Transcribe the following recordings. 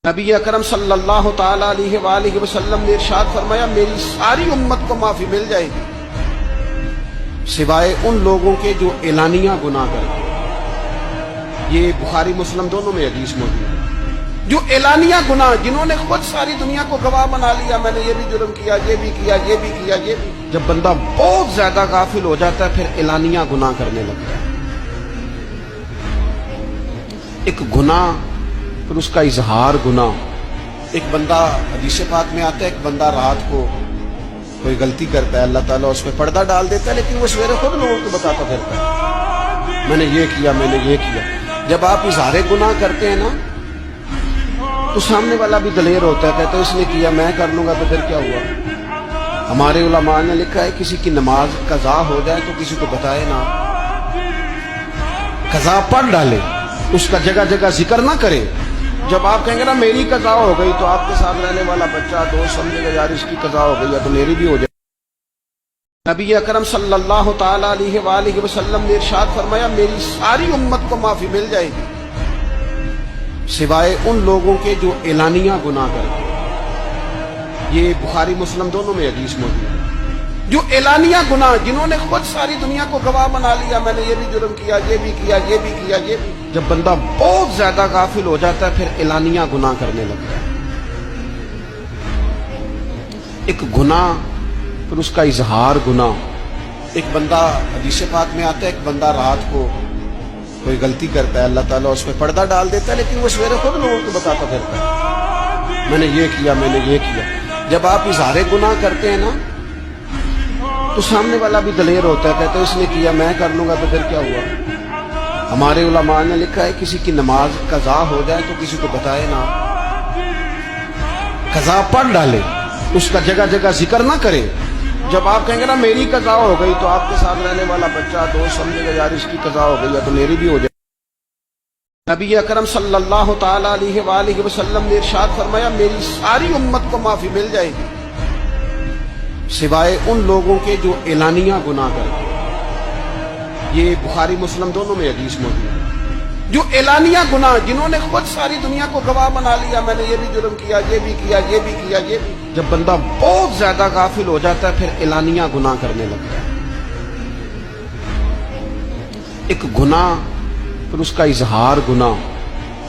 نبی اکرم صلی اللہ تعالی علیہ وآلہ وسلم نے ارشاد فرمایا میری ساری امت کو معافی مل جائے گی سوائے ان لوگوں کے جو اعلانیہ گناہ کرتے ہیں۔ یہ بخاری مسلم دونوں میں حدیث موجود ہے۔ جو اعلانیہ گناہ، جنہوں نے خود ساری دنیا کو گواہ بنا لیا، میں نے یہ بھی جرم کیا، یہ بھی کیا، یہ بھی کیا، یہ بھی۔ جب بندہ بہت زیادہ غافل ہو جاتا ہے پھر اعلانیہ گناہ کرنے لگتا ہے۔ ایک گناہ پھر اس کا اظہار گناہ۔ ایک بندہ، حدیث پاک میں آتا ہے، ایک بندہ رات کو کوئی غلطی کرتا ہے، اللہ تعالیٰ اس پہ پردہ ڈال دیتا ہے، لیکن وہ سویرے خود لوگوں کو بتاتا پھرتا ہے میں نے یہ کیا، میں نے یہ کیا۔ جب آپ اظہار گناہ کرتے ہیں نا تو سامنے والا بھی دلیر ہوتا ہے، کہتا ہے اس نے کیا، میں کر لوں گا تو پھر کیا ہوا۔ ہمارے علماء نے لکھا ہے کسی کی نماز قضا ہو جائے تو کسی کو بتائے نہ، قضا پڑھ ڈالے، اس کا جگہ جگہ ذکر نہ کرے۔ جب آپ کہیں گے نا میری قضا ہو گئی تو آپ کے ساتھ رہنے والا بچہ دوست سمجھے گا یار اس کی قضا ہو گئی ہے تو میری بھی ہو جائے۔ نبی اکرم صلی اللہ تعالی علیہ وآلہ وسلم نے ارشاد فرمایا میری ساری امت کو معافی مل جائے گی سوائے ان لوگوں کے جو اعلانیہ گناہ کرتے ہیں۔ یہ بخاری مسلم دونوں میں حدیث موجود ہے۔ جو اعلانیہ گناہ، جنہوں نے خود ساری دنیا کو گواہ بنا لیا، میں نے یہ بھی جرم کیا، یہ بھی کیا، یہ بھی کیا، یہ بھی۔ جب بندہ بہت زیادہ غافل ہو جاتا ہے پھر اعلانیہ گناہ کرنے لگتا ہے۔ ایک گناہ پھر اس کا اظہار گناہ۔ ایک بندہ، حدیث پاک میں آتا ہے، ایک بندہ رات کو کوئی غلطی کرتا ہے، اللہ تعالیٰ اس پہ پردہ ڈال دیتا ہے، لیکن وہ سویرے خود لوگوں کو بتاتا پھرتا ہے میں نے یہ کیا، میں نے یہ کیا۔ جب آپ اظہار گناہ کرتے ہیں نا تو سامنے والا بھی دلیر ہوتا ہے، کہتا ہے اس نے کیا، میں کر لوں گا تو پھر کیا ہوا۔ ہمارے علماء نے لکھا ہے کسی کی نماز قضا ہو جائے تو کسی کو بتائے نہ، قضا پڑھ ڈالے، اس کا جگہ جگہ ذکر نہ کرے۔ جب آپ کہیں گے نا میری قضا ہو گئی تو آپ کے ساتھ رہنے والا بچہ دوست سمجھے گا یار اس کی قضا ہو گئی ہے تو میری بھی ہو جائے۔ نبی اکرم صلی اللہ تعالی علیہ وآلہ وسلم نے ارشاد فرمایا میری ساری امت کو معافی مل جائے گی سوائے ان لوگوں کے جو اعلانیہ گناہ کرتے ہیں۔ یہ بخاری مسلم دونوں میں حدیث موجود ہے۔ جو اعلانیہ گناہ، جنہوں نے خود ساری دنیا کو گواہ بنا لیا، میں نے یہ بھی جرم کیا، یہ بھی کیا، یہ بھی کیا، یہ بھی۔ جب بندہ بہت زیادہ غافل ہو جاتا ہے پھر اعلانیہ گناہ کرنے لگتا ہے۔ ایک گناہ پھر اس کا اظہار گناہ۔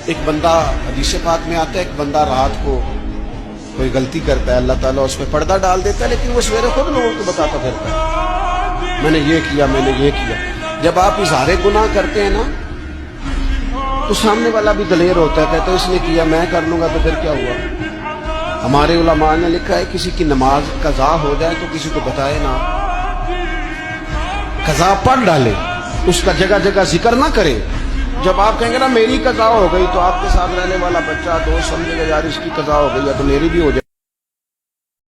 ایک بندہ، حدیث پاک میں آتا ہے، ایک بندہ رات کو کوئی غلطی کرتا ہے، اللہ تعالیٰ اس پہ پردہ ڈال دیتا ہے، لیکن وہ سویرے خود لوگوں کو بتاتا پھرتا ہے میں نے یہ کیا، میں نے یہ کیا۔ جب آپ اظہار گناہ کرتے ہیں نا تو سامنے والا بھی دلیر ہوتا ہے، کہتا ہے اس نے کیا، میں کر لوں گا تو پھر کیا ہوا۔ ہمارے علماء نے لکھا ہے کسی کی نماز قضا ہو جائے تو کسی کو بتائے نہ، قضا پڑھ ڈالے، اس کا جگہ جگہ ذکر نہ کرے۔ جب آپ کہیں گے نا میری قضا ہو گئی تو آپ کے ساتھ رہنے والا بچہ دوست سمجھے گا یار اس کی قضا ہو گئی ہے تو میری بھی ہو جائے۔